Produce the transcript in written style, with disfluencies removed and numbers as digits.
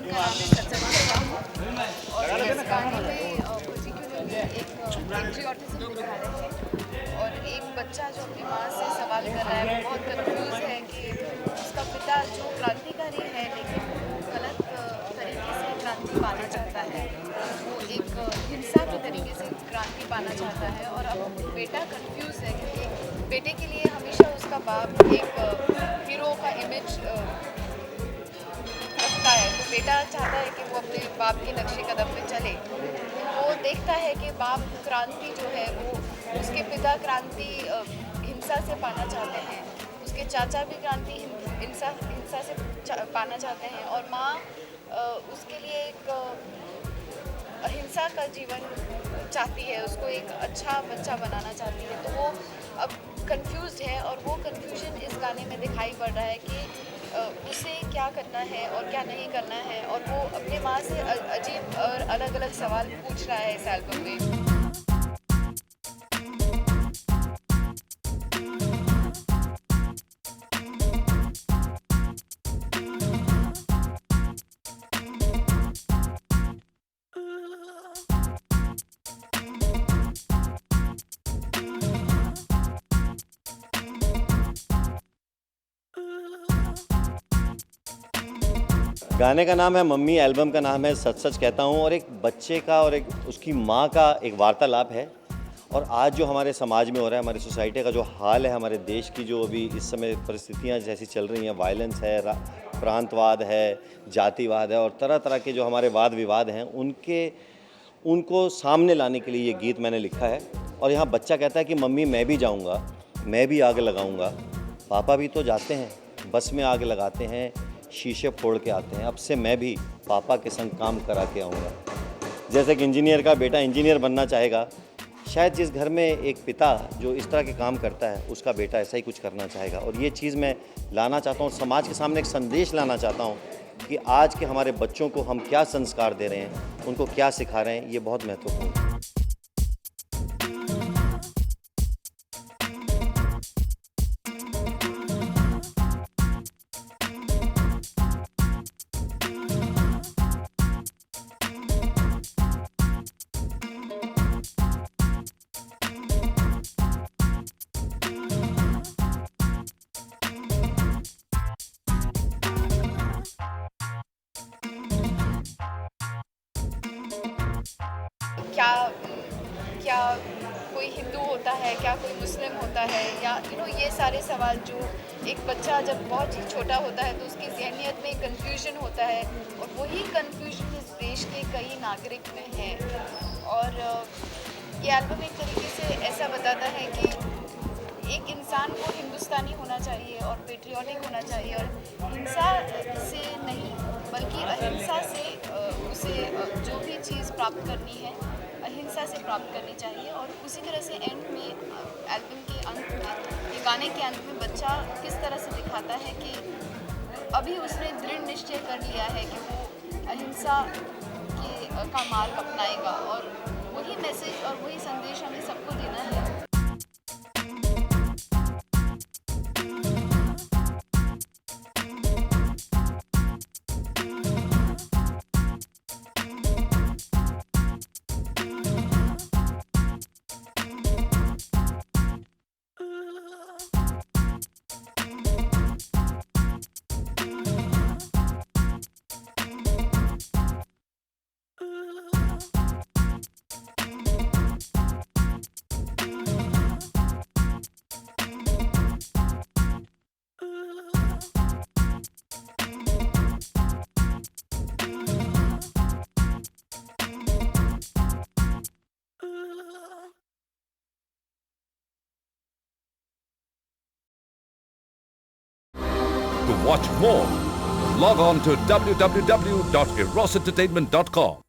का नाम है सच सच और इस गाने में पर्टिकुलरली एक पेट्रियाटिज्म दिखा रहे हैं और एक बच्चा जो अपनी माँ से सवाल कर रहा है, वो बहुत कंफ्यूज है कि उसका पिता जो क्रांतिकारी है लेकिन वो गलत तरीके से क्रांति पाना चाहता है, वो एक हिंसा के तरीके से क्रांति पाना चाहता है और अब बेटा कंफ्यूज है क्योंकि बेटे के लिए हमेशा उसका बाप एक हीरो का इमेज रखता है। तो बेटा चाहता है कि वो अपने बाप के नक्शे कदम पे चले। वो देखता है कि बाप क्रांति जो है वो उसके पिता क्रांति हिंसा से पाना चाहते हैं, उसके चाचा भी क्रांति हिंसा से पाना चाहते हैं और माँ उसके लिए एक अहिंसा का जीवन चाहती है, उसको एक अच्छा बच्चा बनाना चाहती है। तो वो अब कंफ्यूज्ड है और वो कंफ्यूजन इस गाने में दिखाई पड़ रहा है कि उसे क्या करना है और क्या नहीं करना है और वो अपने माँ से अजीब और अलग अलग सवाल पूछ रहा है इस एल्बम में। गाने का नाम है मम्मी, एल्बम का नाम है सच सच कहता हूँ और एक बच्चे का और एक उसकी माँ का एक वार्तालाप है। और आज जो हमारे समाज में हो रहा है, हमारी सोसाइटी का जो हाल है, हमारे देश की जो अभी इस समय परिस्थितियाँ जैसी चल रही हैं, वायलेंस है, प्रांतवाद है, जातिवाद है और तरह तरह के जो हमारे वाद विवाद हैं, उनको सामने लाने के लिए ये गीत मैंने लिखा है। और यहाँ बच्चा कहता है कि मम्मी मैं भी जाऊँगा, मैं भी आग लगाऊँगा, पापा भी तो जाते हैं, बस में आग लगाते हैं, शीशे फोड़ के आते हैं, अब से मैं भी पापा के संग काम करा के आऊँगा। जैसे कि इंजीनियर का बेटा इंजीनियर बनना चाहेगा, शायद जिस घर में एक पिता जो इस तरह के काम करता है, उसका बेटा ऐसा ही कुछ करना चाहेगा। और ये चीज़ मैं लाना चाहता हूँ, समाज के सामने एक संदेश लाना चाहता हूँ कि आज के हमारे बच्चों को हम क्या संस्कार दे रहे हैं, उनको क्या सिखा रहे हैं, ये बहुत महत्वपूर्ण है। क्या क्या कोई हिंदू होता है, क्या कोई मुस्लिम होता है, या ये सारे सवाल जो एक बच्चा जब बहुत ही छोटा होता है तो उसकी ज़हनियत में कन्फ्यूजन होता है और वही कन्फ्यूजन इस देश के कई नागरिक में है। और ये एल्बम एक तरीके से ऐसा बताता है कि एक इंसान को हिंदुस्तानी होना चाहिए और पेट्रियाटिक होना चाहिए और हिंसा से नहीं बल्कि अहिंसा से उसे जो भी चीज़ प्राप्त करनी है अहिंसा से प्राप्त करनी चाहिए। और उसी तरह से एंड में एल्बम के अंत में, ये गाने के अंत में बच्चा किस तरह से दिखाता है कि अभी उसने दृढ़ निश्चय कर लिया है कि वो अहिंसा का मार्ग अपनाएगा और वही मैसेज और वही संदेश हमें सबको देना है। To watch more, log on to www.erosentertainment.com.